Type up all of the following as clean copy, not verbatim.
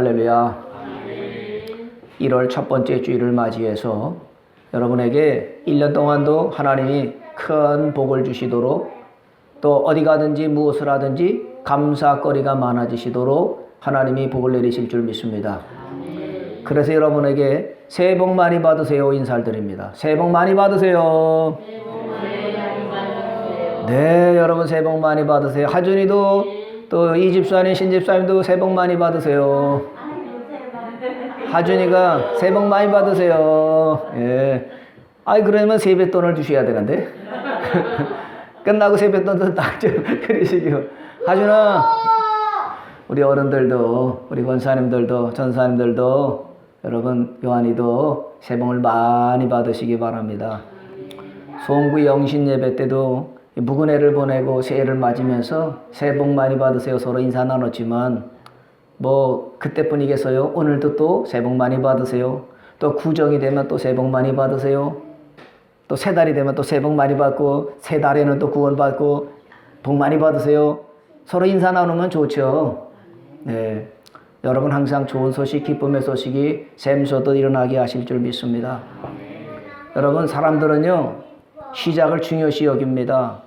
할렐루야. 1월 첫 번째 주일을 맞이해서 여러분에게 1년 동안도 하나님이 큰 복을 주시도록 또 어디 가든지 무엇을 하든지 감사거리가 많아지시도록 하나님이 복을 내리실 줄 믿습니다. 그래서 여러분에게 새해 복 많이 받으세요 인사를 드립니다. 새해 복 많이 받으세요. 네, 여러분 새해 복 많이 받으세요. 하준이도 또 이 집사님 신집사님도 새해 복 많이 받으세요. 하준이가 새해 복 많이 받으세요. 예. 아이 그러면 세뱃돈을 주셔야 되는데 끝나고 세뱃돈도 딱 좀 그러시기요. 하준아, 우리 어른들도 우리 권사님들도 전사님들도 여러분 요한이도 새해 복을 많이 받으시기 바랍니다. 송구 영신 예배 때도 묵은 해를 보내고 새해를 맞으면서 새해 복 많이 받으세요 서로 인사 나눴지만 뭐 그때뿐이겠어요. 오늘도 또 새해 복 많이 받으세요. 또 구정이 되면 또 새해 복 많이 받으세요. 또 세 달이 되면 또 새해 복 많이 받고 세 달에는 또 구원 받고 복 많이 받으세요. 서로 인사 나누면 좋죠. 네, 여러분 항상 좋은 소식, 기쁨의 소식이 샘솟듯 일어나게 하실 줄 믿습니다. 여러분 사람들은요 시작을 중요시 여깁니다.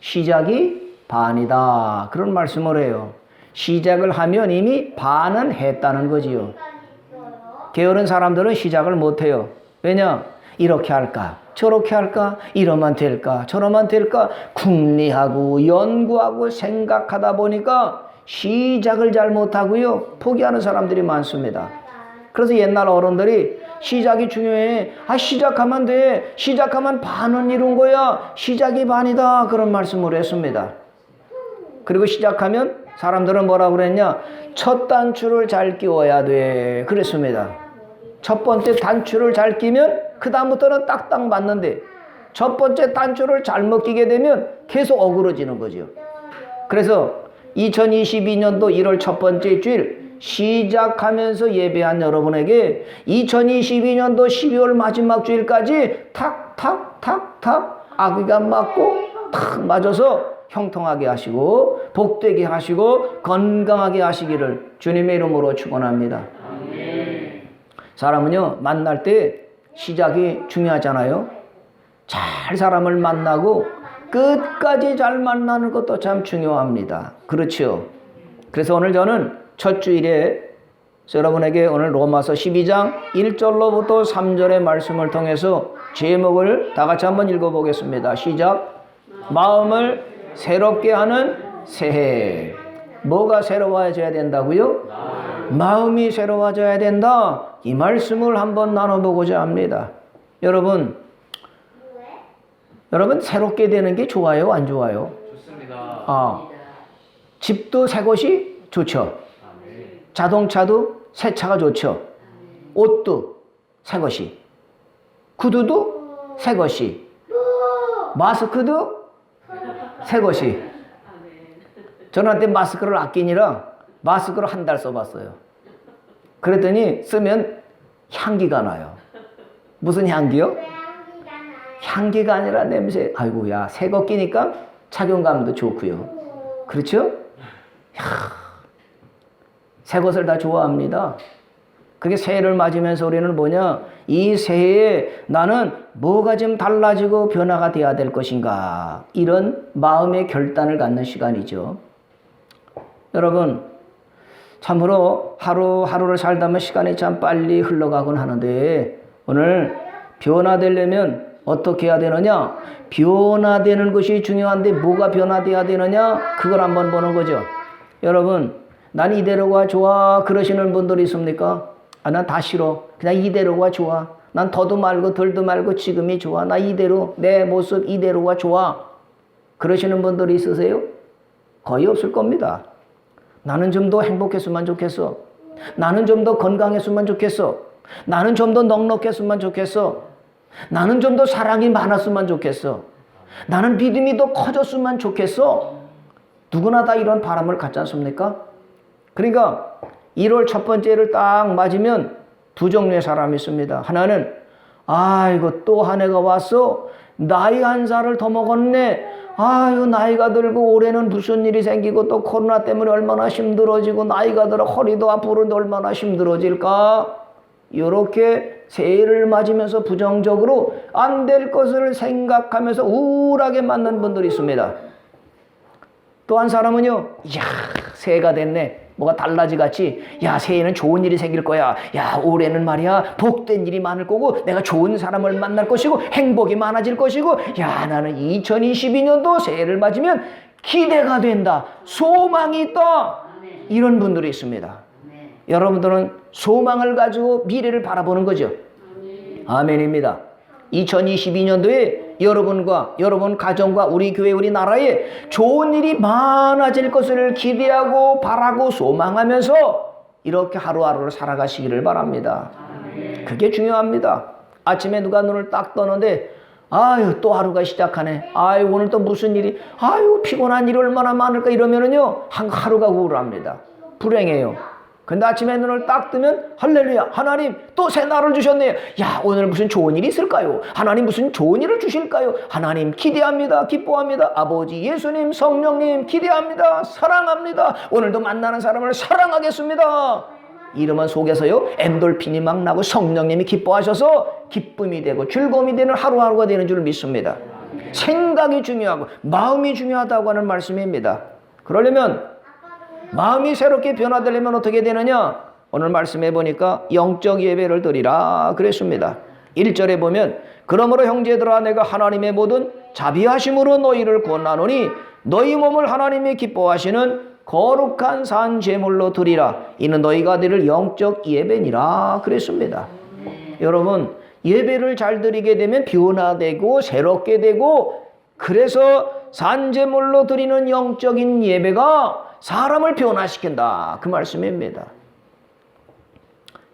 시작이 반이다 그런 말씀을 해요. 시작을 하면 이미 반은 했다는 거지요. 게으른 사람들은 시작을 못해요. 왜냐? 이렇게 할까 저렇게 할까 이러면 될까 저러면 될까 궁리하고 연구하고 생각하다 보니까 시작을 잘 못하고요 포기하는 사람들이 많습니다. 그래서 옛날 어른들이 시작이 중요해. 시작하면 돼. 시작하면 반은 이룬 거야. 시작이 반이다. 그런 말씀을 했습니다. 그리고 시작하면 사람들은 뭐라고 그랬냐? 첫 단추를 잘 끼워야 돼. 그랬습니다. 첫 번째 단추를 잘 끼면 그 다음부터는 딱딱 맞는데 첫 번째 단추를 잘못 끼게 되면 계속 어그러지는 거죠. 그래서 2022년도 1월 첫 번째 주일 시작하면서 예배한 여러분에게 2022년도 12월 마지막 주일까지 탁탁탁탁 아귀가 맞고 탁 맞아서 형통하게 하시고 복되게 하시고 건강하게 하시기를 주님의 이름으로 축원합니다. 사람은요 만날 때 시작이 중요하잖아요. 잘 사람을 만나고 끝까지 잘 만나는 것도 참 중요합니다. 그렇죠. 그래서 오늘 저는 첫 주일에 여러분에게 오늘 로마서 12장 1절로부터 3절의 말씀을 통해서 제목을 다 같이 한번 읽어보겠습니다. 시작. 마음을 새롭게 하는 새해. 뭐가 새로워져야 된다고요? 마음이 새로워져야 된다. 이 말씀을 한번 나눠보고자 합니다. 여러분 새롭게 되는 게 좋아요? 안 좋아요? 좋습니다. 집도 새 것이 좋죠. 자동차도 새 차가 좋죠. 옷도 새 것이, 구두도 새 것이, 마스크도 새 것이. 저한테 마스크를 아끼니라 마스크를 한 달 써봤어요. 그랬더니 쓰면 향기가 나요. 무슨 향기요? 향기가 아니라 냄새. 아이고야, 새 거 끼니까 착용감도 좋고요. 그렇죠? 새 것을 다 좋아합니다. 그게 새해를 맞으면서 우리는 뭐냐? 이 새해에 나는 뭐가 좀 달라지고 변화가 돼야 될 것인가? 이런 마음의 결단을 갖는 시간이죠. 여러분, 참으로 하루하루를 살다 보면 시간이 참 빨리 흘러가곤 하는데 오늘 변화되려면 어떻게 해야 되느냐? 변화되는 것이 중요한데 뭐가 변화돼야 되느냐? 그걸 한번 보는 거죠. 여러분, 난 이대로가 좋아 그러시는 분들이 있습니까? 난 다 싫어. 그냥 이대로가 좋아. 난 더도 말고 덜도 말고 지금이 좋아. 나 이대로 내 모습 이대로가 좋아. 그러시는 분들이 있으세요? 거의 없을 겁니다. 나는 좀 더 행복했으면 좋겠어. 나는 좀 더 건강했으면 좋겠어. 나는 좀 더 넉넉했으면 좋겠어. 나는 좀 더 사랑이 많았으면 좋겠어. 나는 믿음이 더 커졌으면 좋겠어. 누구나 다 이런 바람을 갖지 않습니까? 그러니까 1월 첫 번째를 딱 맞으면 두 종류의 사람이 있습니다. 하나는 아이고 또 한 해가 왔어. 나이 한 살을 더 먹었네. 아유, 나이가 들고 올해는 무슨 일이 생기고 또 코로나 때문에 얼마나 힘들어지고 나이가 들어 허리도 아프고 얼마나 힘들어질까? 이렇게 새해를 맞으면서 부정적으로 안 될 것을 생각하면서 우울하게 맞는 분들이 있습니다. 또 한 사람은요, 이야, 새해가 됐네. 뭐가 달라지겠지. 야, 새해에는 좋은 일이 생길 거야. 야, 올해는 말이야, 복된 일이 많을 거고, 내가 좋은 사람을 만날 것이고, 행복이 많아질 것이고, 야, 나는 2022년도 새해를 맞으면 기대가 된다. 소망이 있다. 이런 분들이 있습니다. 여러분들은 소망을 가지고 미래를 바라보는 거죠. 아멘입니다. 2022년도에 여러분과 여러분 가정과 우리 교회 우리 나라에 좋은 일이 많아질 것을 기대하고 바라고 소망하면서 이렇게 하루하루를 살아가시기를 바랍니다. 그게 중요합니다. 아침에 누가 눈을 딱 떠는데 아유, 또 하루가 시작하네. 아유, 오늘 또 무슨 일이, 아유, 피곤한 일이 얼마나 많을까 이러면은요, 하루가 우울합니다. 불행해요. 근데 아침에 눈을 딱 뜨면 할렐루야, 하나님 또 새 날을 주셨네요. 야, 오늘 무슨 좋은 일이 있을까요? 하나님 무슨 좋은 일을 주실까요? 하나님 기대합니다. 기뻐합니다. 아버지 예수님 성령님 기대합니다. 사랑합니다. 오늘도 만나는 사람을 사랑하겠습니다. 이러면 속에서요 엔돌핀이 막 나고 성령님이 기뻐하셔서 기쁨이 되고 즐거움이 되는 하루하루가 되는 줄 믿습니다. 생각이 중요하고 마음이 중요하다고 하는 말씀입니다. 그러려면 마음이 새롭게 변화되려면 어떻게 되느냐? 오늘 말씀해 보니까 영적 예배를 드리라 그랬습니다. 1절에 보면 그러므로 형제들아 내가 하나님의 모든 자비하심으로 너희를 권하노니 너희 몸을 하나님이 기뻐하시는 거룩한 산 제물로 드리라. 이는 너희가 드릴 영적 예배니라 그랬습니다. 여러분, 예배를 잘 드리게 되면 변화되고 새롭게 되고, 그래서 산 제물로 드리는 영적인 예배가 사람을 변화시킨다 그 말씀입니다.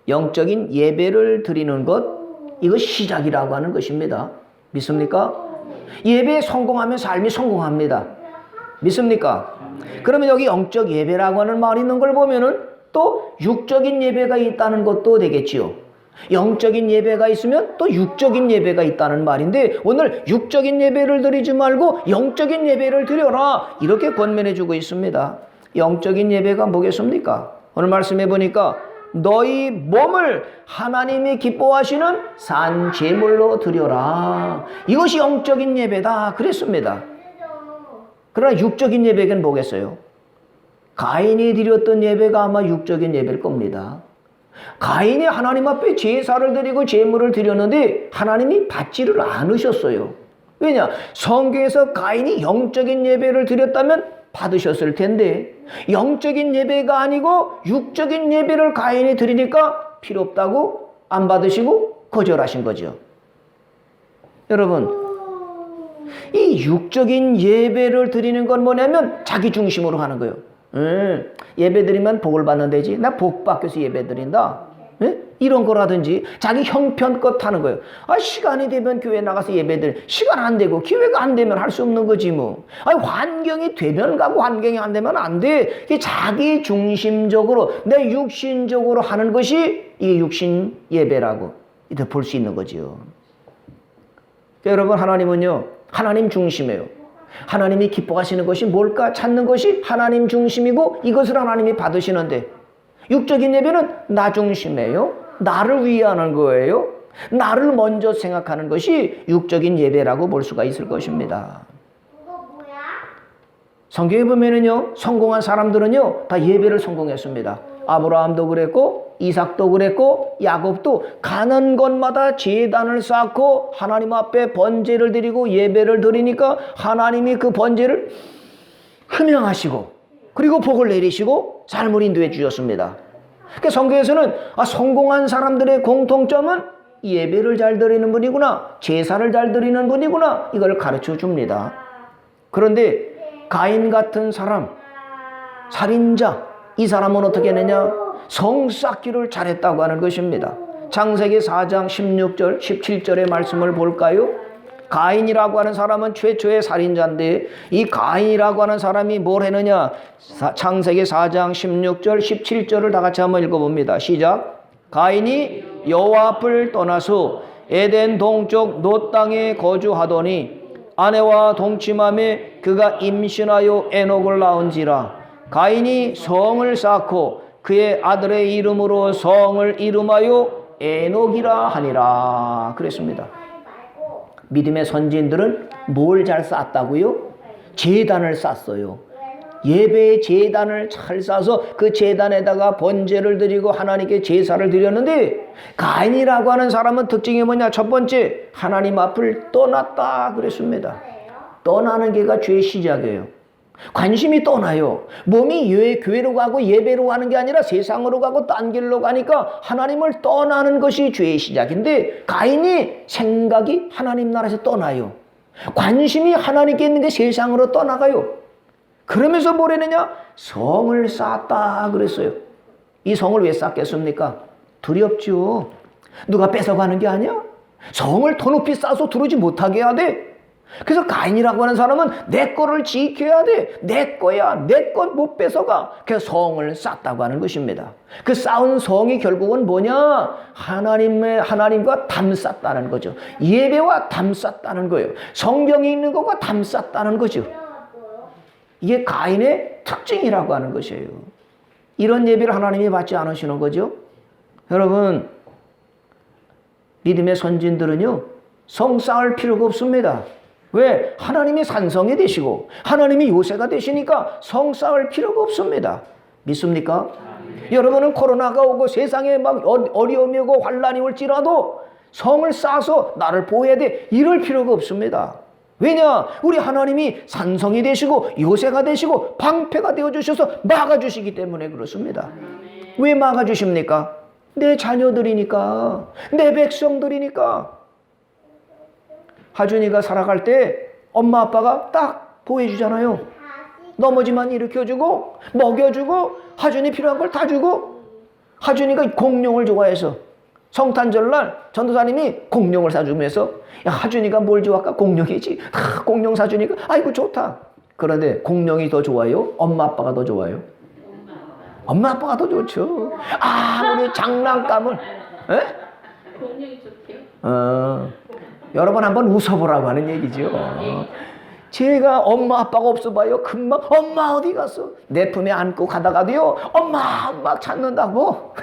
영적인 예배를 드리는 것, 이거 시작이라고 하는 것입니다. 믿습니까? 예배에 성공하면 삶이 성공합니다. 믿습니까? 그러면 여기 영적 예배라고 하는 말이 있는 걸 보면은 또 육적인 예배가 있다는 것도 되겠지요. 영적인 예배가 있으면 또 육적인 예배가 있다는 말인데, 오늘 육적인 예배를 드리지 말고 영적인 예배를 드려라 이렇게 권면해 주고 있습니다. 영적인 예배가 뭐겠습니까? 오늘 말씀해 보니까 너희 몸을 하나님이 기뻐하시는 산 제물로 드려라. 이것이 영적인 예배다 그랬습니다. 그러나 육적인 예배는 뭐겠어요? 가인이 드렸던 예배가 아마 육적인 예배일 겁니다. 가인이 하나님 앞에 제사를 드리고 제물을 드렸는데 하나님이 받지를 않으셨어요. 왜냐? 성경에서 가인이 영적인 예배를 드렸다면 받으셨을 텐데, 영적인 예배가 아니고 육적인 예배를 가인이 드리니까 필요 없다고 안 받으시고 거절하신 거죠. 여러분, 이 육적인 예배를 드리는 건 뭐냐면 자기 중심으로 하는 거예요. 예배 드리면 복을 받는 데지, 나 복 받겨서 예배 드린다, 이런 거라든지 자기 형편껏 하는 거예요. 아, 시간이 되면 교회 나가서 예배 드리, 시간 안 되고 기회가 안 되면 할 수 없는 거지 뭐. 아니, 환경이 되면 가고 환경이 안 되면 안 돼. 자기 중심적으로 내 육신적으로 하는 것이 이 육신 예배라고 이렇게 볼 수 있는 거지요. 여러분, 하나님은요 하나님 중심이에요. 하나님이 기뻐하시는 것이 뭘까 찾는 것이 하나님 중심이고, 이것을 하나님이 받으시는데, 육적인 예배는 나 중심이에요. 나를 위하는 거예요. 나를 먼저 생각하는 것이 육적인 예배라고 볼 수가 있을 것입니다. 성경에 보면은요, 성공한 사람들은요 다 예배를 성공했습니다. 아브라함도 그랬고, 이삭도 그랬고, 야곱도 가는 곳마다 제단을 쌓고 하나님 앞에 번제를 드리고 예배를 드리니까 하나님이 그 번제를 흠양하시고 그리고 복을 내리시고 삶을 인도해 주셨습니다. 그러니까 성경에서는 성공한 사람들의 공통점은 예배를 잘 드리는 분이구나, 제사를 잘 드리는 분이구나, 이걸 가르쳐 줍니다. 그런데 가인 같은 사람, 살인자, 이 사람은 어떻게 했느냐? 성 쌓기를 잘했다고 하는 것입니다. 창세기 4장 16절 17절의 말씀을 볼까요? 가인이라고 하는 사람은 최초의 살인자인데, 이 가인이라고 하는 사람이 뭘 했느냐? 창세기 4장 16절 17절을 다 같이 한번 읽어봅니다. 시작. 가인이 여호와 앞을 떠나서 에덴 동쪽 놋 땅에 거주하더니 아내와 동침함에 그가 임신하여 에녹을 낳은지라. 가인이 성을 쌓고 그의 아들의 이름으로 성을 이름하여 에녹이라 하니라. 그랬습니다. 믿음의 선진들은 뭘 잘 쌓았다고요? 제단을 쌓았어요. 예배의 제단을 잘 쌓아서 그 제단에다가 번제를 드리고 하나님께 제사를 드렸는데, 가인이라고 하는 사람은 특징이 뭐냐? 첫 번째, 하나님 앞을 떠났다 그랬습니다. 떠나는 게가 죄의 시작이에요. 관심이 떠나요. 몸이 교회로 가고 예배로 가는 게 아니라 세상으로 가고 딴 길로 가니까 하나님을 떠나는 것이 죄의 시작인데, 가인이 생각이 하나님 나라에서 떠나요. 관심이 하나님께 있는 게 세상으로 떠나가요. 그러면서 뭐래느냐? 성을 쌓았다 그랬어요. 이 성을 왜 쌓겠습니까? 두렵죠. 누가 뺏어가는 게 아니야? 성을 더 높이 쌓아서 들어오지 못하게 해야 돼. 그래서 가인이라고 하는 사람은 내 거를 지켜야 돼. 내 거야. 내 것 못 뺏어가. 그래서 성을 쌓았다고 하는 것입니다. 그 쌓은 성이 결국은 뭐냐? 하나님과 담쌓다는 거죠. 예배와 담쌓다는 거예요. 성경이 있는 것과 담쌓다는 거죠. 이게 가인의 특징이라고 하는 것이에요. 이런 예배를 하나님이 받지 않으시는 거죠. 여러분, 믿음의 선진들은요, 성 쌓을 필요가 없습니다. 왜? 하나님이 산성이 되시고 하나님이 요새가 되시니까 성 쌓을 필요가 없습니다. 믿습니까? 여러분은 코로나가 오고 세상에 막 어려움이 오고 환란이 올지라도 성을 쌓아서 나를 보호해야 돼, 이럴 필요가 없습니다. 왜냐? 우리 하나님이 산성이 되시고 요새가 되시고 방패가 되어주셔서 막아주시기 때문에 그렇습니다. 왜 막아주십니까? 내 자녀들이니까, 내 백성들이니까. 하준이가 살아갈 때 엄마 아빠가 딱 보호해주잖아요. 넘어지만 일으켜주고 먹여주고 하준이 필요한 걸 다 주고. 하준이가 공룡을 좋아해서 성탄절날 전도사님이 공룡을 사주면서, 야, 하준이가 뭘 좋아할까? 공룡이지. 공룡 사주니까 아이고 좋다. 그런데 공룡이 더 좋아요? 엄마 아빠가 더 좋아요? 엄마 아빠가 더 좋죠. 아무리 장난감을. 공룡이 좋대요. 여러분 한번 웃어보라고 하는 얘기죠. 제가 엄마 아빠가 없어봐요. 금방 엄마 어디 갔어? 내 품에 안고 가다가도요, 엄마 막 찾는다고.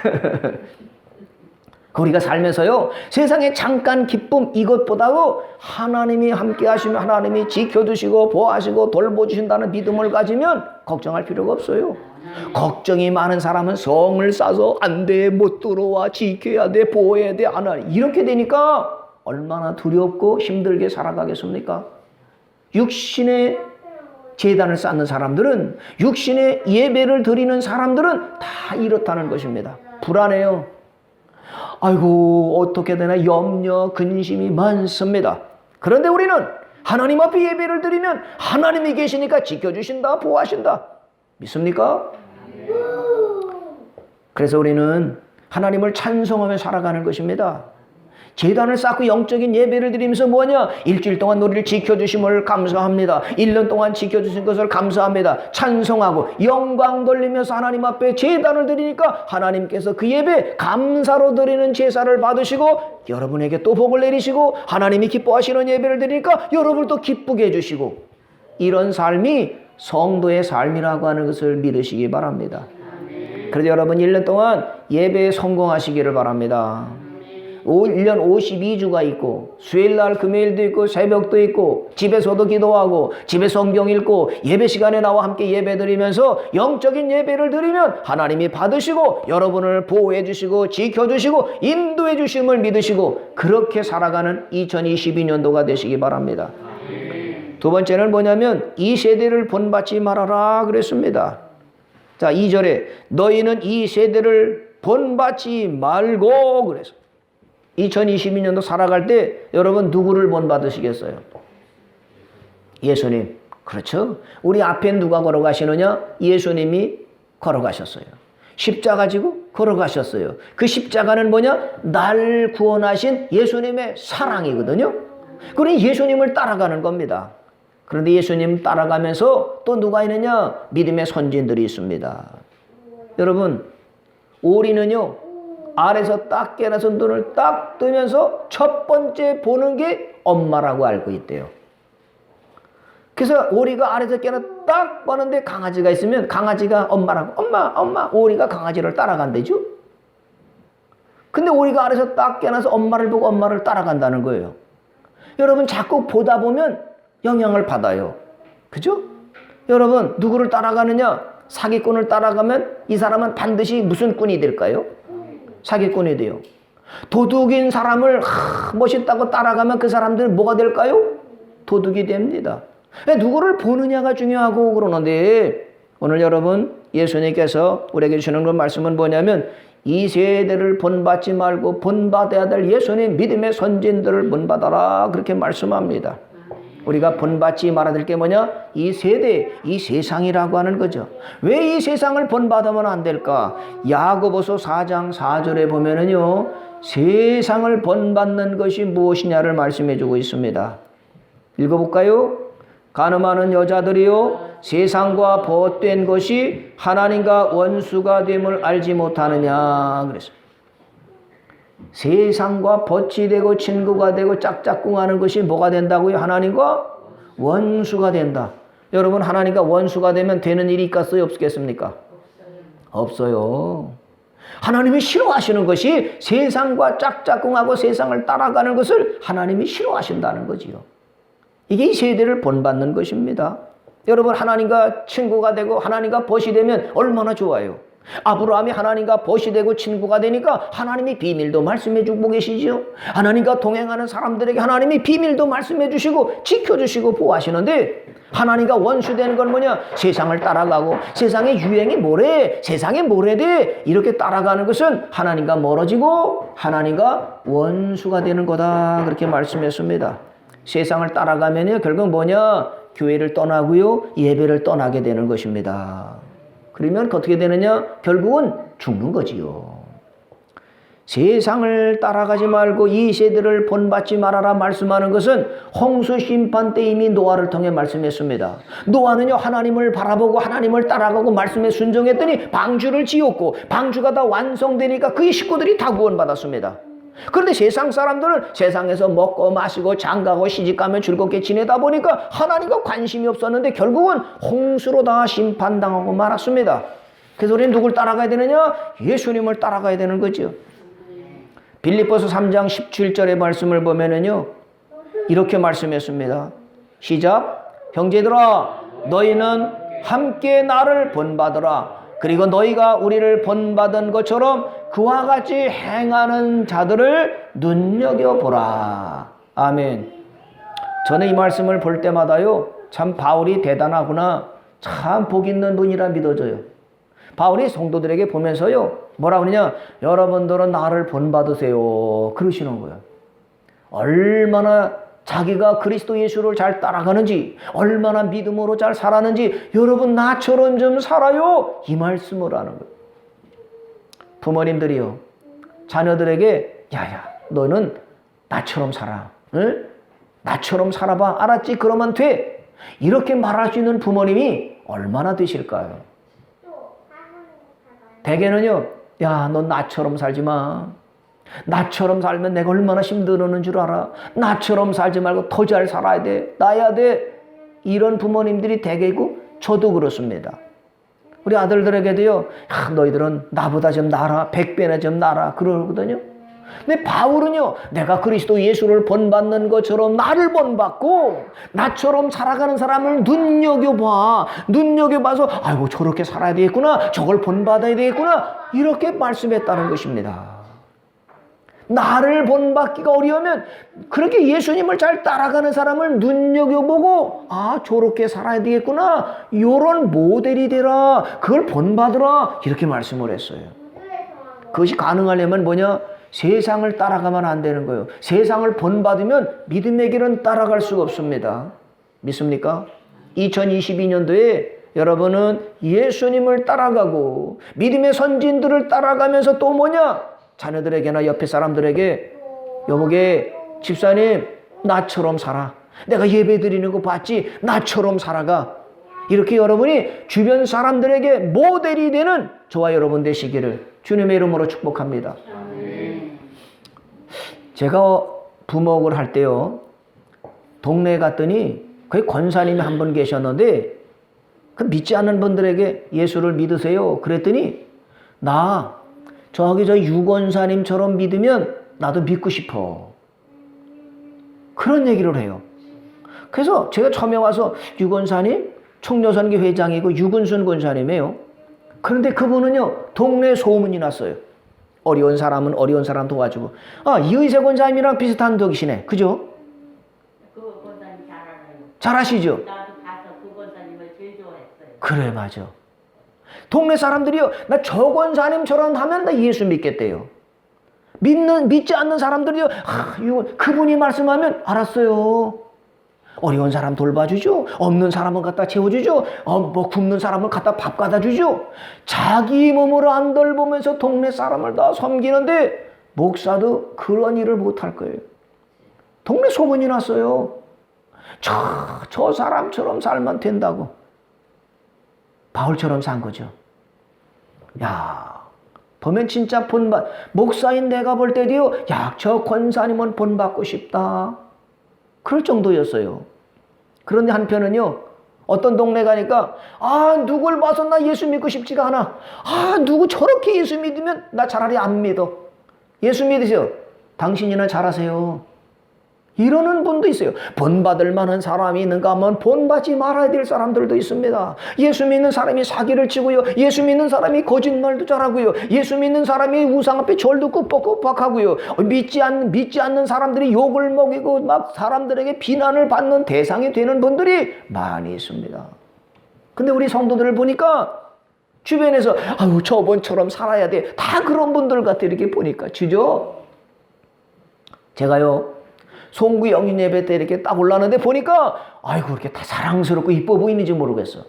우리가 살면서요, 세상에 잠깐 기쁨 이것보다도 하나님이 함께 하시면 하나님이 지켜주시고 보호하시고 돌보주신다는 믿음을 가지면 걱정할 필요가 없어요. 걱정이 많은 사람은 성을 쌓아서 안 돼, 못 들어와, 지켜야 돼, 보호해야 돼, 하나님, 이렇게 되니까 얼마나 두렵고 힘들게 살아가겠습니까? 육신의 제단을 쌓는 사람들은, 육신의 예배를 드리는 사람들은 다 이렇다는 것입니다. 불안해요. 아이고 어떻게 되나 염려, 근심이 많습니다. 그런데 우리는 하나님 앞에 예배를 드리면 하나님이 계시니까 지켜주신다, 보호하신다. 믿습니까? 그래서 우리는 하나님을 찬송하며 살아가는 것입니다. 제단을 쌓고 영적인 예배를 드리면서 뭐냐? 일주일 동안 우리를 지켜주심을 감사합니다. 1년 동안 지켜주신 것을 감사합니다. 찬송하고 영광 돌리면서 하나님 앞에 제단을 드리니까 하나님께서 그 예배 감사로 드리는 제사를 받으시고 여러분에게 또 복을 내리시고, 하나님이 기뻐하시는 예배를 드리니까 여러분을 또 기쁘게 해주시고, 이런 삶이 성도의 삶이라고 하는 것을 믿으시기 바랍니다. 그래서 여러분 1년 동안 예배에 성공하시기를 바랍니다. 1년 52주가 있고 수요일날 금요일도 있고 새벽도 있고 집에서도 기도하고 집에 성경 읽고 예배 시간에 나와 함께 예배 드리면서 영적인 예배를 드리면 하나님이 받으시고 여러분을 보호해 주시고 지켜주시고 인도해 주심을 믿으시고 그렇게 살아가는 2022년도가 되시기 바랍니다. 두 번째는 뭐냐면 이 세대를 본받지 말아라 그랬습니다. 자, 2절에 너희는 이 세대를 본받지 말고 그래서 2022년도 살아갈 때 여러분 누구를 본받으시겠어요? 예수님. 그렇죠? 우리 앞에 누가 걸어가시느냐? 예수님이 걸어가셨어요. 십자가 지고 걸어가셨어요. 그 십자가는 뭐냐? 날 구원하신 예수님의 사랑이거든요. 그러니 예수님을 따라가는 겁니다. 그런데 예수님 따라가면서 또 누가 있느냐? 믿음의 선진들이 있습니다. 여러분, 오리는요, 알에서 딱 깨어나서 눈을 딱 뜨면서 첫 번째 보는 게 엄마라고 알고 있대요. 그래서 오리가 아래서 깨나 딱 보는데 강아지가 있으면 강아지가 엄마라고 엄마 오리가 강아지를 따라간대죠. 근데 오리가 아래서 딱 깨나서 엄마를 보고 엄마를 따라간다는 거예요. 여러분 자꾸 보다 보면 영향을 받아요. 그죠? 여러분 누구를 따라가느냐? 사기꾼을 따라가면 이 사람은 반드시 무슨 꾼이 될까요? 사기꾼이 돼요. 도둑인 사람을 멋있다고 따라가면 그 사람들은 뭐가 될까요? 도둑이 됩니다. 누구를 보느냐가 중요하고 그러는데 오늘 여러분 예수님께서 우리에게 주시는 그 말씀은 뭐냐면 이 세대를 본받지 말고 본받아야 될 예수님 믿음의 선진들을 본받아라 그렇게 말씀합니다. 우리가 본받지 말아야 될 게 뭐냐? 이 세대, 이 세상이라고 하는 거죠. 왜 이 세상을 본받으면 안 될까? 야고보서 4장 4절에 보면은요, 세상을 본받는 것이 무엇이냐를 말씀해 주고 있습니다. 읽어볼까요? 간음하는 여자들이요, 세상과 벗된 것이 하나님과 원수가 됨을 알지 못하느냐. 그래서 세상과 벗이 되고 친구가 되고 짝짝꿍하는 것이 뭐가 된다고요? 하나님과 원수가 된다. 여러분 하나님과 원수가 되면 되는 일이 있겠어요? 없겠습니까? 없어요. 하나님이 싫어하시는 것이 세상과 짝짝꿍하고 세상을 따라가는 것을 하나님이 싫어하신다는 거지요. 이게 이 세대를 본받는 것입니다. 여러분 하나님과 친구가 되고 하나님과 벗이 되면 얼마나 좋아요. 아브라함이 하나님과 벗이 되고 친구가 되니까 하나님이 비밀도 말씀해 주고 계시죠. 하나님과 동행하는 사람들에게 하나님이 비밀도 말씀해 주시고 지켜주시고 보호하시는데 하나님과 원수되는 건 뭐냐? 세상을 따라가고 세상의 유행이 뭐래? 세상에 뭐래돼? 이렇게 따라가는 것은 하나님과 멀어지고 하나님과 원수가 되는 거다 그렇게 말씀했습니다. 세상을 따라가면요 결국 뭐냐? 교회를 떠나고요 예배를 떠나게 되는 것입니다. 그러면 어떻게 되느냐? 결국은 죽는 거지요. 세상을 따라가지 말고 이 세대를 본받지 말아라 말씀하는 것은 홍수 심판 때 이미 노아를 통해 말씀했습니다. 노아는요 하나님을 바라보고 하나님을 따라가고 말씀에 순종했더니 방주를 지었고 방주가 다 완성되니까 그의 식구들이 다 구원받았습니다. 그런데 세상 사람들은 세상에서 먹고 마시고 장가고 시집가며 즐겁게 지내다 보니까 하나님과 관심이 없었는데 결국은 홍수로 다 심판당하고 말았습니다. 그래서 우리는 누굴 따라가야 되느냐? 예수님을 따라가야 되는 거죠. 빌립보서 3장 17절의 말씀을 보면은요 이렇게 말씀했습니다. 시작. 형제들아 너희는 함께 나를 본받으라. 그리고 너희가 우리를 본받은 것처럼 그와 같이 행하는 자들을 눈여겨보라. 아멘. 저는 이 말씀을 볼 때마다요 참 바울이 대단하구나, 참 복 있는 분이라 믿어져요. 바울이 성도들에게 보면서요 뭐라고 그러냐? 여러분들은 나를 본받으세요 그러시는 거예요. 얼마나 자기가 그리스도 예수를 잘 따라가는지, 얼마나 믿음으로 잘 살았는지 여러분 나처럼 좀 살아요 이 말씀을 하는 거예요. 부모님들이요 자녀들에게 야야 너는 나처럼 살아, 응? 나처럼 살아봐, 알았지? 그러면 돼, 이렇게 말할 수 있는 부모님이 얼마나 되실까요? 대개는요 야 넌 나처럼 살지 마, 나처럼 살면 내가 얼마나 힘들었는 줄 알아, 나처럼 살지 말고 더 잘 살아야 돼, 나야 돼, 이런 부모님들이 대개고 저도 그렇습니다. 우리 아들들에게도요 야, 너희들은 나보다 좀 나아라, 100배나 좀 나아라 그러거든요. 근데 바울은요 내가 그리스도 예수를 본받는 것처럼 나를 본받고 나처럼 살아가는 사람을 눈여겨봐, 눈여겨봐서 아이고 저렇게 살아야 되겠구나, 저걸 본받아야 되겠구나 이렇게 말씀했다는 것입니다. 나를 본받기가 어려우면 그렇게 예수님을 잘 따라가는 사람을 눈여겨보고 아 저렇게 살아야 되겠구나, 이런 모델이 되라, 그걸 본받으라 이렇게 말씀을 했어요. 그것이 가능하려면 뭐냐? 세상을 따라가면 안 되는 거예요. 세상을 본받으면 믿음의 길은 따라갈 수가 없습니다. 믿습니까? 2022년도에 여러분은 예수님을 따라가고 믿음의 선진들을 따라가면서 또 뭐냐? 자녀들에게나 옆에 사람들에게 여보게 집사님 나처럼 살아, 내가 예배 드리는 거 봤지? 나처럼 살아가. 이렇게 여러분이 주변 사람들에게 모델이 되는 저와 여러분 되시기를 주님의 이름으로 축복합니다. 제가 부목을 할 때요 동네에 갔더니 거기 권사님이 한 분 계셨는데 그 믿지 않는 분들에게 예수를 믿으세요. 그랬더니 나 저기 저 유권사님처럼 믿으면 나도 믿고 싶어. 그런 얘기를 해요. 그래서 제가 처음에 와서 유권사님 청려선교 회장이고 유근순 권사님이에요. 그런데 그분은요 동네 소문이 났어요. 어려운 사람은 어려운 사람 도와주고. 이의세 권사님이랑 비슷한 덕이시네. 그죠? 그 권사님 잘 알아요. 잘 아시죠? 나도 가서 그 권사님을 제일 좋아했어요. 그래 맞아. 동네 사람들이요 나 저 권사님처럼 하면 나 예수 믿겠대요. 믿지 않는 사람들이요 그분이 말씀하면 알았어요. 어려운 사람 돌봐주죠. 없는 사람은 갖다 채워주죠. 뭐 굶는 사람은 갖다 밥 갖다 주죠. 자기 몸으로 안 돌보면서 동네 사람을 다 섬기는데 목사도 그런 일을 못할 거예요. 동네 소문이 났어요. 저 사람처럼 살면 된다고. 바울처럼 산 거죠. 야, 보면 진짜 목사인 내가 볼 때도요, 저 권사님은 본받고 싶다. 그럴 정도였어요. 그런데 한편은요, 어떤 동네 가니까, 누굴 봐서 나 예수 믿고 싶지가 않아. 누구 저렇게 예수 믿으면 나 차라리 안 믿어. 예수 믿으세요. 당신이나 잘하세요. 이러는 분도 있어요. 본받을 만한 사람이 있는가 하면 본받지 말아야 될 사람들도 있습니다. 예수 믿는 사람이 사기를 치고요. 예수 믿는 사람이 거짓말도 잘하고요. 예수 믿는 사람이 우상 앞에 절도 꾹뻑꾹뻑하고요. 믿지 않는 사람들이 욕을 먹이고 막 사람들에게 비난을 받는 대상이 되는 분들이 많이 있습니다. 근데 우리 성도들을 보니까 주변에서 저번처럼 살아야 돼. 다 그런 분들 같아 이렇게 보니까. 주죠? 제가요. 송구 영신 예배 때 이렇게 딱 올라왔는데 보니까 그렇게 다 사랑스럽고 이뻐 보이는지 모르겠어.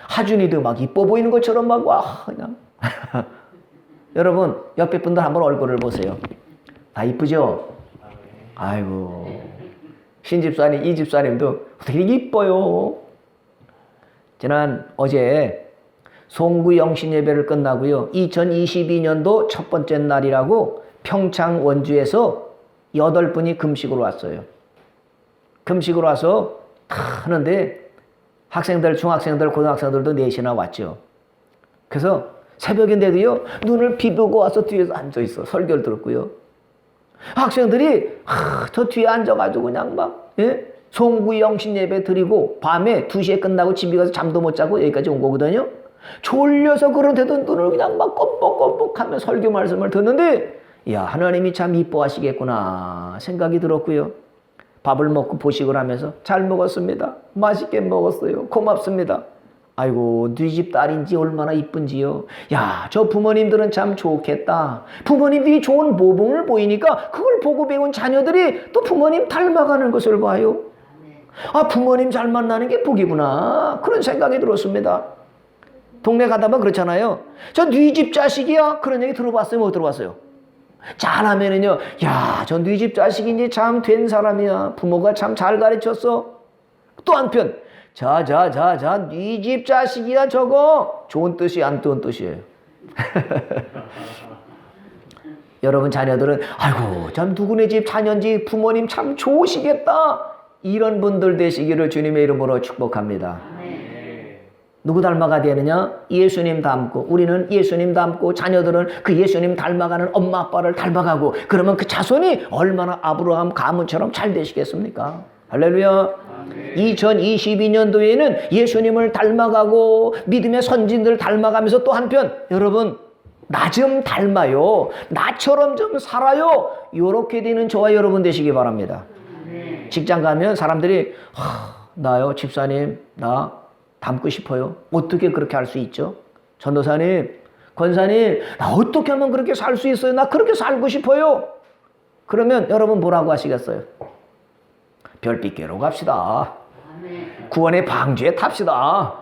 하준이도 막 이뻐 보이는 것처럼 막 그냥 여러분 옆에 분들 한번 얼굴을 보세요. 다 이쁘죠? 아이고 신집사님 이집사님도 되게 이뻐요. 지난 어제 송구 영신 예배를 끝나고요. 2022년도 첫 번째 날이라고 평창 원주에서 8분이 금식으로 왔어요. 금식으로 와서 하는데 학생들, 중학생들, 고등학생들도 넷이나 왔죠. 그래서 새벽인데도요, 눈을 비비고 와서 뒤에서 앉아있어. 설교를 들었고요. 학생들이 저 뒤에 앉아가지고 그냥 막 송구 영신 예배 드리고 밤에 2시에 끝나고 집에 가서 잠도 못 자고 여기까지 온 거거든요. 졸려서 그런데도 눈을 그냥 막 껌뻑껌뻑 하며 설교 말씀을 듣는데 하나님이 참 이뻐하시겠구나 생각이 들었고요. 밥을 먹고 보식을 하면서 잘 먹었습니다. 맛있게 먹었어요. 고맙습니다. 아이고 네 집 딸인지 얼마나 이쁜지요. 저 부모님들은 참 좋겠다. 부모님들이 좋은 모범을 보이니까 그걸 보고 배운 자녀들이 또 부모님 닮아가는 것을 봐요. 부모님 잘 만나는 게 복이구나. 그런 생각이 들었습니다. 동네 가다 보면 그렇잖아요. 저 네 집 자식이야. 그런 얘기 들어봤어요? 못 들어봤어요? 잘하면은요, 저 네 집 자식인지 참 된 사람이야. 부모가 참 잘 가르쳤어. 또 한편, 네 집 자식이야, 저거. 좋은 뜻이 안 좋은 뜻이에요. 여러분 자녀들은, 참 누구네 집 자녀인지 부모님 참 좋으시겠다. 이런 분들 되시기를 주님의 이름으로 축복합니다. 누구 닮아가야 되느냐? 예수님 닮고 우리는 예수님 닮고 자녀들은 그 예수님 닮아가는 엄마 아빠를 닮아가고 그러면 그 자손이 얼마나 아브라함 가문처럼 잘 되시겠습니까? 할렐루야. 2022년도에는 예수님을 닮아가고 믿음의 선진들 닮아가면서 또 한편 여러분 나 좀 닮아요. 나처럼 좀 살아요. 이렇게 되는 저와 여러분 되시기 바랍니다. 직장 가면 사람들이 나요 집사님 나 닮고 싶어요. 어떻게 그렇게 할 수 있죠? 전도사님, 권사님, 나 어떻게 하면 그렇게 살 수 있어요? 나 그렇게 살고 싶어요. 그러면 여러분 뭐라고 하시겠어요? 별빛교로 갑시다. 구원의 방주에 탑시다.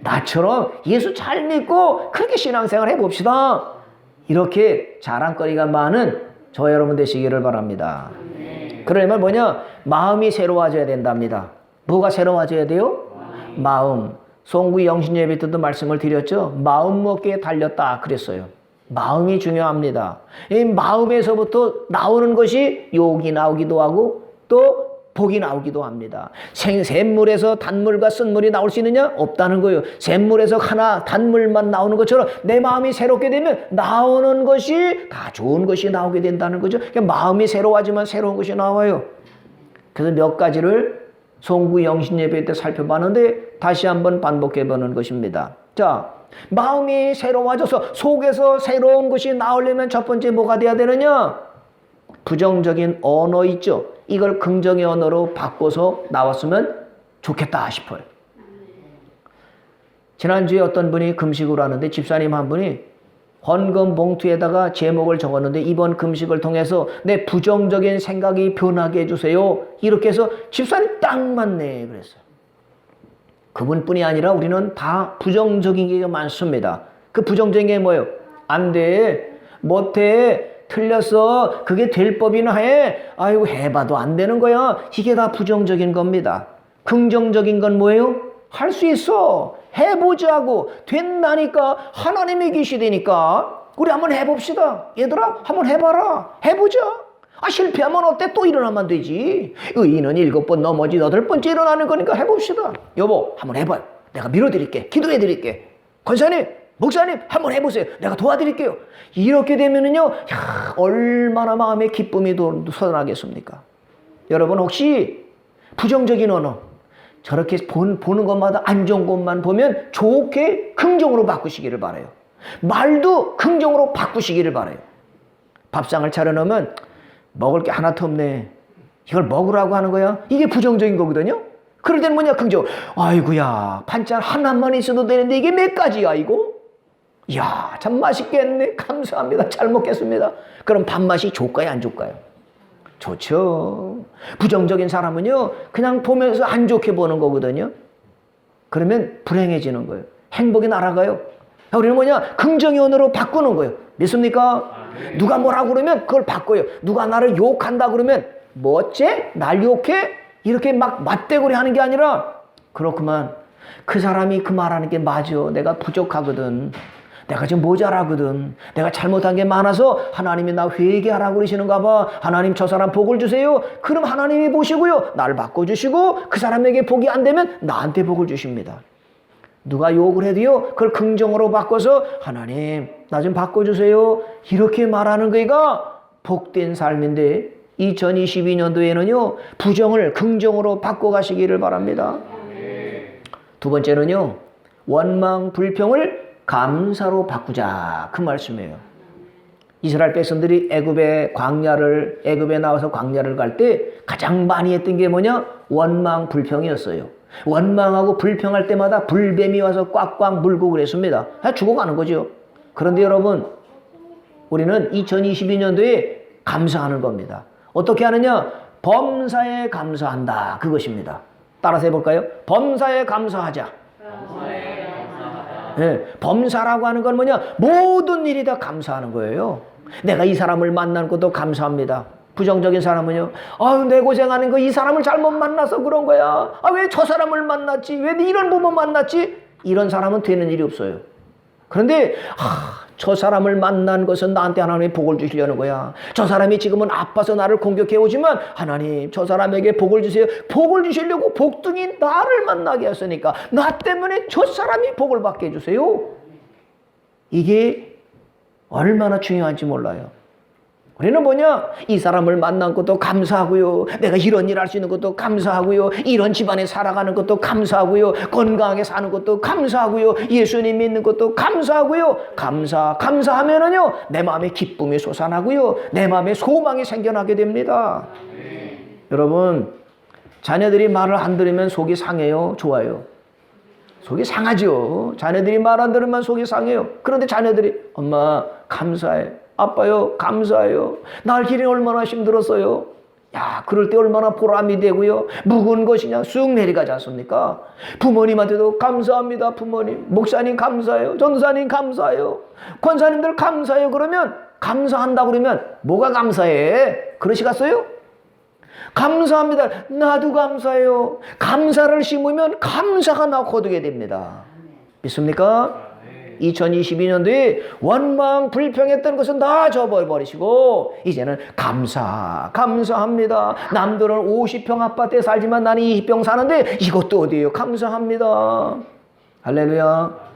나처럼 예수 잘 믿고 그렇게 신앙생활 해봅시다. 이렇게 자랑거리가 많은 저와 여러분 되시기를 바랍니다. 그러려면 뭐냐? 마음이 새로워져야 된답니다. 뭐가 새로워져야 돼요? 마음. 송구 영신 예배 때도 말씀을 드렸죠. 마음 먹기에 달렸다 그랬어요. 마음이 중요합니다. 이 마음에서부터 나오는 것이 욕이 나오기도 하고 또 복이 나오기도 합니다. 샘물에서 단물과 쓴물이 나올 수 있느냐? 없다는 거예요. 샘물에서 하나 단물만 나오는 것처럼 내 마음이 새롭게 되면 나오는 것이 다 좋은 것이 나오게 된다는 거죠. 그러니까 마음이 새로워지면 새로운 것이 나와요. 그래서 몇 가지를 송구 영신 예배 때 살펴봤는데 다시 한번 반복해 보는 것입니다. 자, 마음이 새로워져서 속에서 새로운 것이 나오려면 첫 번째 뭐가 돼야 되느냐? 부정적인 언어 있죠. 이걸 긍정의 언어로 바꿔서 나왔으면 좋겠다 싶어요. 지난주에 어떤 분이 금식을 하는데 집사님 한 분이 헌금 봉투에다가 제목을 적었는데 이번 금식을 통해서 내 부정적인 생각이 변하게 해주세요. 이렇게 해서 집사님 딱 맞네 그랬어요. 그분뿐이 아니라 우리는 다 부정적인 게 많습니다. 그 부정적인 게 뭐예요? 안 돼, 못해, 틀렸어, 그게 될 법이나 해, 아이고 해봐도 안 되는 거야. 이게 다 부정적인 겁니다. 긍정적인 건 뭐예요? 할 수 있어, 해보자고, 된다니까, 하나님이 계시다니까 우리 한번 해봅시다. 얘들아 한번 해봐라, 해보자. 아, 실패하면 어때? 또 일어나면 되지. 의인은 7번 넘어지 8번째 일어나는 거니까 해봅시다. 여보 한번 해봐요. 내가 밀어드릴게, 기도해드릴게. 권사님, 목사님 한번 해보세요. 내가 도와드릴게요. 이렇게 되면은요, 야, 얼마나 마음에 기쁨이 솟아나겠습니까? 여러분 혹시 부정적인 언어 저렇게 보는 것마다 안 좋은 것만 보면 좋게 긍정으로 바꾸시기를 바라요. 말도 긍정으로 바꾸시기를 바라요. 밥상을 차려놓으면 먹을 게 하나도 없네, 이걸 먹으라고 하는 거야. 이게 부정적인 거거든요. 그럴 때는 뭐냐? 긍정. 아이고야, 반찬 하나만 있어도 되는데 이게 몇 가지야 이거? 이야, 참 맛있겠네, 감사합니다, 잘 먹겠습니다. 그럼 밥맛이 좋을까요, 안 좋을까요? 좋죠. 부정적인 사람은요 그냥 보면서 안 좋게 보는 거거든요. 그러면 불행해지는 거예요. 행복이 날아가요. 우리는 뭐냐? 긍정의 언어로 바꾸는 거예요. 믿습니까? 누가 뭐라고 그러면 그걸 바꿔요. 누가 나를 욕한다 그러면 뭐 어째? 날 욕해? 이렇게 막 맞대고리 하는 게 아니라, 그렇구만, 그 사람이 그 말하는 게 맞아, 내가 부족하거든, 내가 지금 모자라거든, 내가 잘못한 게 많아서 하나님이 나 회개하라고 그러시는가 봐. 하나님 저 사람 복을 주세요. 그럼 하나님이 보시고요 나를 바꿔주시고, 그 사람에게 복이 안 되면 나한테 복을 주십니다. 누가 욕을 해도요 그걸 긍정으로 바꿔서 하나님 나 좀 바꿔주세요 이렇게 말하는 거가 복된 삶인데, 2022년도에는요 부정을 긍정으로 바꿔가시기를 바랍니다. 두 번째는요, 원망 불평을 감사로 바꾸자, 그 말씀이에요. 이스라엘 백성들이 애굽에 나와서 광야를 갈 때 가장 많이 했던 게 뭐냐? 원망 불평이었어요. 원망하고 불평할 때마다 불뱀이 와서 꽉꽉 물고 그랬습니다. 다 죽어가는 거죠. 그런데 여러분, 우리는 2022년도에 감사하는 겁니다. 어떻게 하느냐? 범사에 감사한다, 그것입니다. 따라서 해볼까요? 범사에 감사하자. 네, 범사라고 하는 건 뭐냐? 모든 일이 다 감사하는 거예요. 내가 이 사람을 만난 것도 감사합니다. 부정적인 사람은요, 아유 내 고생하는 거 이 사람을 잘못 만나서 그런 거야. 아, 왜 저 사람을 만났지? 왜 이런 부모 만났지? 이런 사람은 되는 일이 없어요. 그런데 저 사람을 만난 것은 나한테 하나님이 복을 주시려는 거야. 저 사람이 지금은 아파서 나를 공격해 오지만 하나님 저 사람에게 복을 주세요. 복을 주시려고 복등이 나를 만나게 했으니까 나 때문에 저 사람이 복을 받게 해주세요. 이게 얼마나 중요한지 몰라요. 우리는 뭐냐? 이 사람을 만난 것도 감사하고요, 내가 이런 일 할 수 있는 것도 감사하고요, 이런 집안에 살아가는 것도 감사하고요, 건강하게 사는 것도 감사하고요, 예수님 믿는 것도 감사하고요. 감사하면은요 내 마음에 기쁨이 솟아나고요, 내 마음에 소망이 생겨나게 됩니다. 여러분, 자녀들이 말을 안 들으면 속이 상해요, 좋아요? 속이 상하죠. 자녀들이 말 안 들으면 속이 상해요. 그런데 자녀들이 엄마 감사해, 아빠요 감사해요, 날 길이 얼마나 힘들었어요. 야, 그럴 때 얼마나 보람이 되고요, 묵은 것이냐 쑥 내려가지 않습니까? 부모님한테도 감사합니다. 부모님, 목사님 감사해요, 전도사님 감사해요, 권사님들 감사해요. 그러면 감사한다 그러면 뭐가 감사해? 그러시겠어요? 감사합니다. 나도 감사해요. 감사를 심으면 감사가 나 거두게 됩니다. 믿습니까? 2022년도에 원망 불평했던 것은 다 접어버리시고 이제는 감사합니다. 남들은 50평 아파트에 살지만 나는 20평 사는데 이것도 어디예요? 감사합니다. 할렐루야.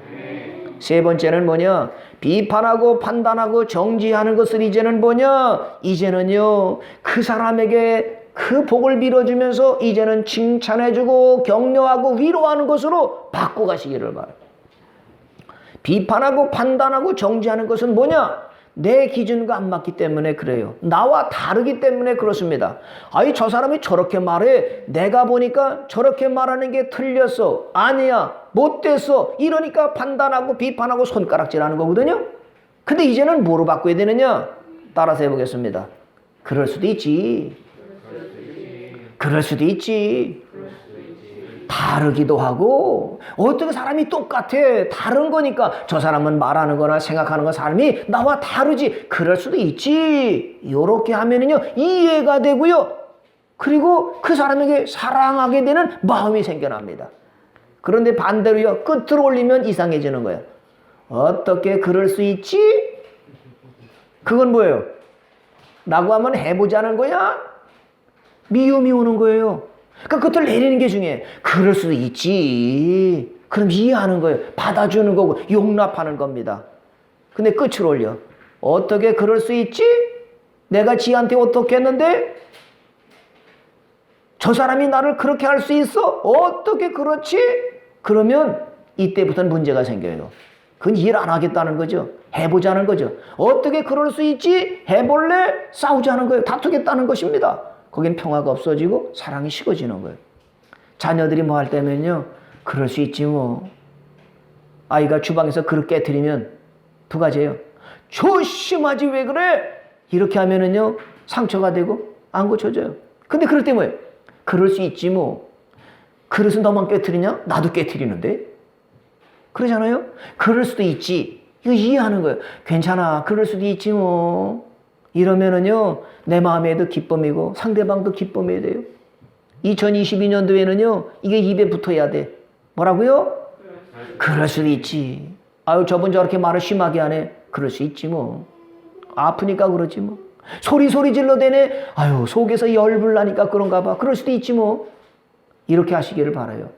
세 번째는 뭐냐? 비판하고 판단하고 정지하는 것을 이제는 뭐냐? 이제는요, 그 사람에게 그 복을 빌어주면서 이제는 칭찬해주고 격려하고 위로하는 것으로 바꿔가시기를 바라요. 비판하고 판단하고 정지하는 것은 뭐냐? 내 기준과 안 맞기 때문에 그래요. 나와 다르기 때문에 그렇습니다. 아이, 저 사람이 저렇게 말해. 내가 보니까 저렇게 말하는 게 틀렸어. 아니야. 못됐어. 이러니까 판단하고 비판하고 손가락질하는 거거든요. 근데 이제는 뭐로 바꿔야 되느냐? 따라서 해보겠습니다. 그럴 수도 있지. 그럴 수도 있지. 다르기도 하고 어떻게 사람이 똑같아. 다른 거니까 저 사람은 말하는 거나 생각하는 거 사람이 나와 다르지. 그럴 수도 있지. 이렇게 하면은요 이해가 되고요. 그리고 그 사람에게 사랑하게 되는 마음이 생겨납니다. 그런데 반대로요 끝으로 올리면 이상해지는 거예요. 어떻게 그럴 수 있지? 그건 뭐예요? 라고 하면 해보자는 거야? 미움이 오는 거예요. 그러니까 그것을 내리는 게 중요해. 그럴 수도 있지. 그럼 이해하는 거예요. 받아주는 거고 용납하는 겁니다. 근데 끝을 올려. 어떻게 그럴 수 있지? 내가 지한테 어떻게 했는데? 저 사람이 나를 그렇게 할 수 있어? 어떻게 그렇지? 그러면 이때부터는 문제가 생겨요. 그건 일 안 하겠다는 거죠. 해보자는 거죠. 어떻게 그럴 수 있지? 해볼래? 싸우자는 거예요. 다투겠다는 것입니다. 거긴 평화가 없어지고 사랑이 식어지는 거예요. 자녀들이 뭐 할 때면요. 그럴 수 있지 뭐. 아이가 주방에서 그릇 깨트리면 두 가지예요. 조심하지 왜 그래? 이렇게 하면은요. 상처가 되고 안 고쳐져요. 근데 그럴 때 뭐예요? 그럴 수 있지 뭐. 그릇은 너만 깨트리냐? 나도 깨트리는데. 그러잖아요. 그럴 수도 있지. 이거 이해하는 거예요. 괜찮아. 그럴 수도 있지 뭐. 이러면은요, 내 마음에도 기쁨이고 상대방도 기쁨이 돼요. 2022년도에는요, 이게 입에 붙어야 돼. 뭐라고요? 그럴 수도 있지. 아유, 저분 저렇게 말을 심하게 하네. 그럴 수 있지 뭐. 아프니까 그러지 뭐. 소리 질러대네. 아유, 속에서 열불 나니까 그런가 봐. 그럴 수도 있지 뭐. 이렇게 하시기를 바라요.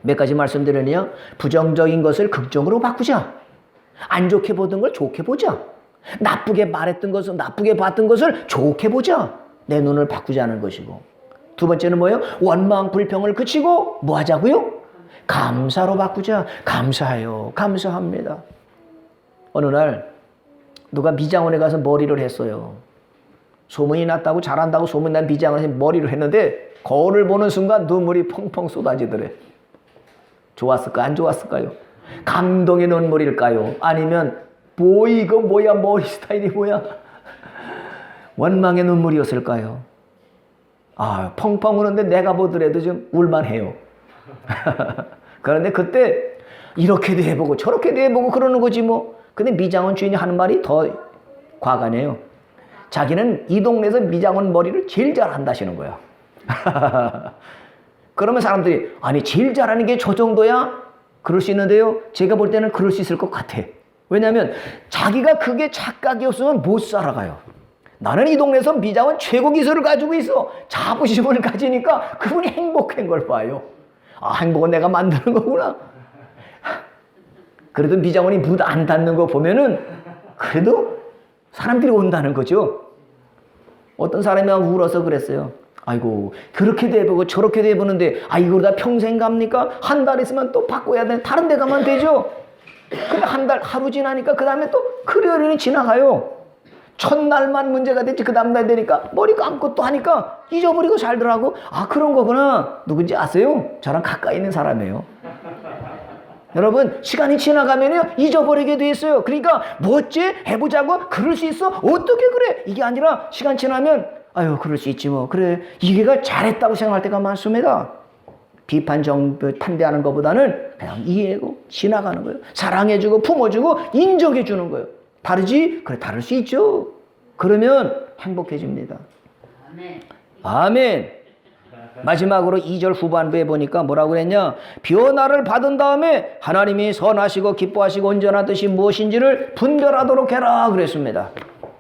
몇 가지 말씀드리냐? 부정적인 것을 긍정으로 바꾸자. 안 좋게 보던 걸 좋게 보자. 나쁘게 말했던 것을, 나쁘게 봤던 것을 좋게 보자. 내 눈을 바꾸자는 것이고. 두 번째는 뭐예요? 원망, 불평을 그치고 뭐 하자고요? 감사로 바꾸자. 감사해요. 감사합니다. 어느 날 누가 미장원에 가서 머리를 했어요. 소문이 났다고 잘한다고 소문난 미장원에서 머리를 했는데 거울을 보는 순간 눈물이 펑펑 쏟아지더래. 좋았을까? 안 좋았을까요? 감동의 눈물일까요? 아니면 뭐 이거 뭐야? 머리 스타일이 뭐야? 원망의 눈물이었을까요? 아, 펑펑 우는데 내가 보더라도 좀 울만해요. 그런데 그때 이렇게도 해보고 저렇게도 해보고 그러는 거지 뭐. 근데 미장원 주인이 하는 말이 더 과간해요. 자기는 이 동네에서 미장원 머리를 제일 잘한다시는 거야. 그러면 사람들이 아니 제일 잘하는 게 저 정도야? 그럴 수 있는데요. 제가 볼 때는 그럴 수 있을 것 같아. 왜냐하면 자기가 그게 착각이 없으면 못 살아가요. 나는 이 동네에서 미장원 최고 기술을 가지고 있어. 자부심을 가지니까 그분이 행복한 걸 봐요. 아, 행복은 내가 만드는 거구나. 그래도 미장원이 문 안 닫는 거 보면은 그래도 사람들이 온다는 거죠. 어떤 사람이 울어서 그랬어요. 아이고 그렇게도 해보고 저렇게도 해보는데 아 이거 다 평생 갑니까? 한 달 있으면 또 바꿔야 돼. 다른 데 가면 되죠. 근데 한 달 하루 지나니까 그 다음에 또 그러려니 지나가요. 첫날만 문제가 됐지 그 다음날 되니까 머리 감고 또 하니까 잊어버리고 살더라고. 아 그런 거구나. 누군지 아세요? 저랑 가까이 있는 사람이에요. 여러분 시간이 지나가면요 잊어버리게 돼 있어요. 그러니까 뭐지? 해보자고? 그럴 수 있어? 어떻게 그래? 이게 아니라 시간 지나면 아유 그럴 수 있지 뭐. 그래 이게가 잘했다고 생각할 때가 많습니다. 비판 판대하는 것보다는 그냥 이해하고 지나가는 거예요. 사랑해주고 품어주고 인정해주는 거예요. 다르지? 그래 다를 수 있죠. 그러면 행복해집니다. 아멘. 아멘. 마지막으로 2절 후반부에 보니까 뭐라고 그랬냐? 변화를 받은 다음에 하나님이 선하시고 기뻐하시고 온전한 뜻이 무엇인지를 분별하도록 해라 그랬습니다.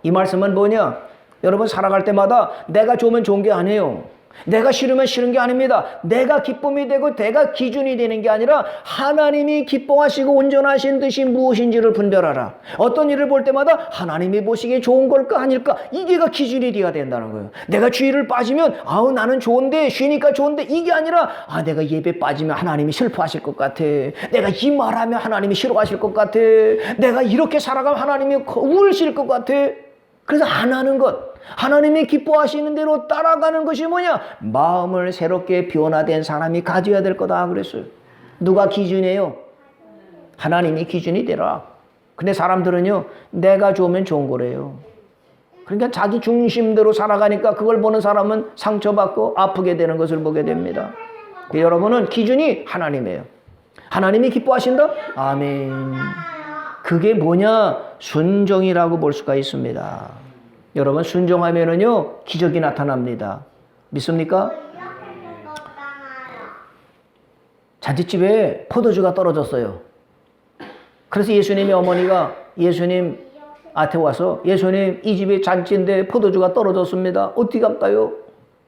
이 말씀은 뭐냐? 여러분 살아갈 때마다 내가 좋으면 좋은 게 아니에요. 내가 싫으면 싫은 게 아닙니다. 내가 기쁨이 되고 내가 기준이 되는 게 아니라 하나님이 기뻐하시고 온전하신 뜻이 무엇인지를 분별하라. 어떤 일을 볼 때마다 하나님이 보시기에 좋은 걸까 아닐까 이게가 기준이 되어야 된다는 거예요. 내가 주의를 빠지면 아우 나는 좋은데 쉬니까 좋은데 이게 아니라 아 내가 예배 빠지면 하나님이 슬퍼하실 것 같아. 내가 이 말하면 하나님이 싫어하실 것 같아. 내가 이렇게 살아가면 하나님이 우울실 것 같아. 그래서 안 하는 것, 하나님이 기뻐하시는 대로 따라가는 것이 뭐냐? 마음을 새롭게 변화된 사람이 가져야 될 거다 그랬어요. 누가 기준이에요? 하나님이 기준이 되라. 근데 사람들은요, 내가 좋으면 좋은 거래요. 그러니까 자기 중심대로 살아가니까 그걸 보는 사람은 상처받고 아프게 되는 것을 보게 됩니다. 여러분은 기준이 하나님이에요. 하나님이 기뻐하신다? 아멘. 그게 뭐냐? 순종이라고 볼 수가 있습니다. 여러분 순종하면은요 기적이 나타납니다. 믿습니까? 잔치집에 포도주가 떨어졌어요. 그래서 예수님의 어머니가 예수님 앞에 와서 예수님 이 집에 잔치인데 포도주가 떨어졌습니다. 어떻게 할까요?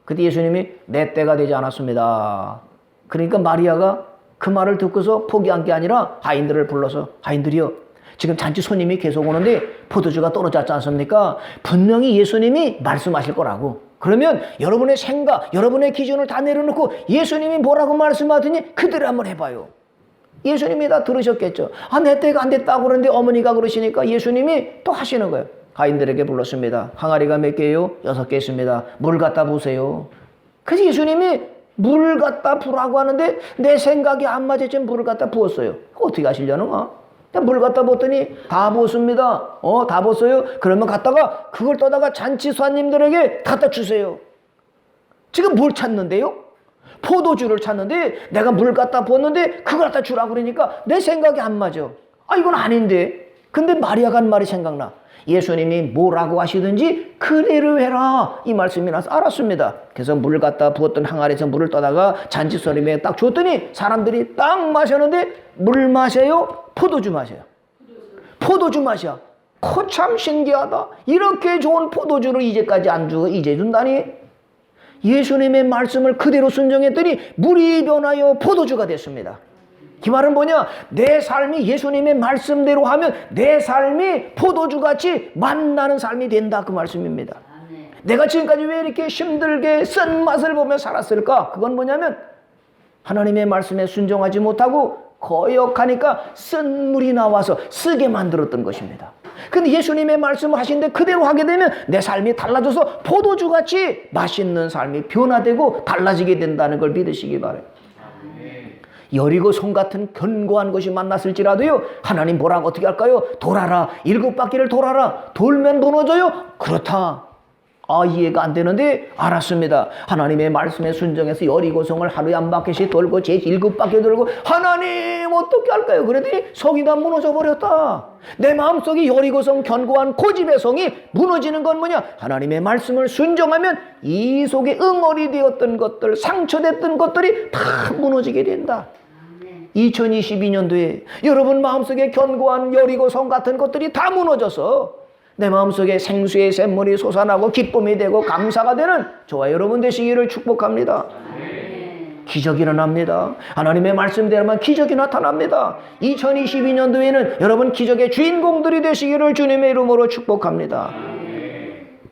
그때 예수님이 내 때가 되지 않았습니다. 그러니까 마리아가 그 말을 듣고서 포기한 게 아니라 하인들을 불러서 하인들이요 지금 잔치 손님이 계속 오는데 포도주가 떨어졌지 않습니까? 분명히 예수님이 말씀하실 거라고. 그러면 여러분의 생각, 여러분의 기준을 다 내려놓고 예수님이 뭐라고 말씀하더니 그대로 한번 해봐요. 예수님이 다 들으셨겠죠. 아, 내 때가 안 됐다고 그러는데 어머니가 그러시니까 예수님이 또 하시는 거예요. 하인들에게 불렀습니다. 항아리가 몇 개예요? 6개 있습니다. 물 갖다 부으세요. 그래서 예수님이 물 갖다 부라고 하는데 내 생각이 안 맞았지만 물을 갖다 부었어요. 어떻게 하시려는 거야? 물 갖다 붓더니 다 부었습니다. 다 부었어요. 그러면 갖다가 그걸 떠다가 잔치 손님들에게 갖다 주세요. 지금 뭘 찾는데요? 포도주를 찾는데 내가 물 갖다 부었는데 그걸 갖다 주라고 그러니까 내 생각이 안 맞아. 아 이건 아닌데. 근데 마리아가 한 말이 생각나. 예수님이 뭐라고 하시든지 그대로 해라 이 말씀이 나서 알았습니다. 그래서 물 갖다 부었던 항아리에서 물을 떠다가 잔치 손님에게 딱 줬더니 사람들이 딱 마셨는데 물 마셔요? 포도주 마셔요? 포도주 마셔. 참 신기하다. 이렇게 좋은 포도주를 이제까지 안 주고 이제 준다니. 예수님의 말씀을 그대로 순종했더니 물이 변하여 포도주가 됐습니다. 그 말은 뭐냐? 내 삶이 예수님의 말씀대로 하면 내 삶이 포도주같이 만나는 삶이 된다 그 말씀입니다. 내가 지금까지 왜 이렇게 힘들게 쓴 맛을 보며 살았을까? 그건 뭐냐면 하나님의 말씀에 순종하지 못하고 거역하니까 쓴 물이 나와서 쓰게 만들었던 것입니다. 근데 예수님의 말씀을 하시는데 그대로 하게 되면 내 삶이 달라져서 포도주같이 맛있는 삶이 변화되고 달라지게 된다는 걸 믿으시기 바라요. 여리고 성 같은 견고한 것이 만났을지라도요 하나님 뭐라고 어떻게 할까요? 돌아라. 7바퀴를 돌아라. 돌면 무너져요? 그렇다. 아 이해가 안 되는데 알았습니다. 하나님의 말씀에 순종해서 여리고성을 하루에 한 바퀴씩 돌고 제 7바퀴 돌고 하나님 어떻게 할까요? 그랬더니 성이 다 무너져 버렸다. 내 마음속에 여리고성 견고한 고집의 성이 무너지는 건 뭐냐? 하나님의 말씀을 순종하면 이 속에 응어리 되었던 것들 상처됐던 것들이 다 무너지게 된다. 2022년도에 여러분 마음속에 견고한 여리고성 같은 것들이 다 무너져서 내 마음속에 생수의 샘물이 솟아나고 기쁨이 되고 감사가 되는 저와 여러분 되시기를 축복합니다. 기적이 일어납니다. 하나님의 말씀대로만 기적이 나타납니다. 2022년도에는 여러분 기적의 주인공들이 되시기를 주님의 이름으로 축복합니다.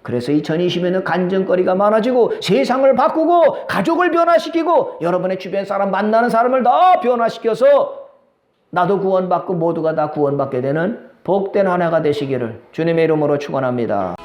그래서 2020년은 간증거리가 많아지고 세상을 바꾸고 가족을 변화시키고 여러분의 주변 사람 만나는 사람을 다 변화시켜서 나도 구원받고 모두가 다 구원받게 되는 복된 한 해가 되시기를 주님의 이름으로 축원합니다.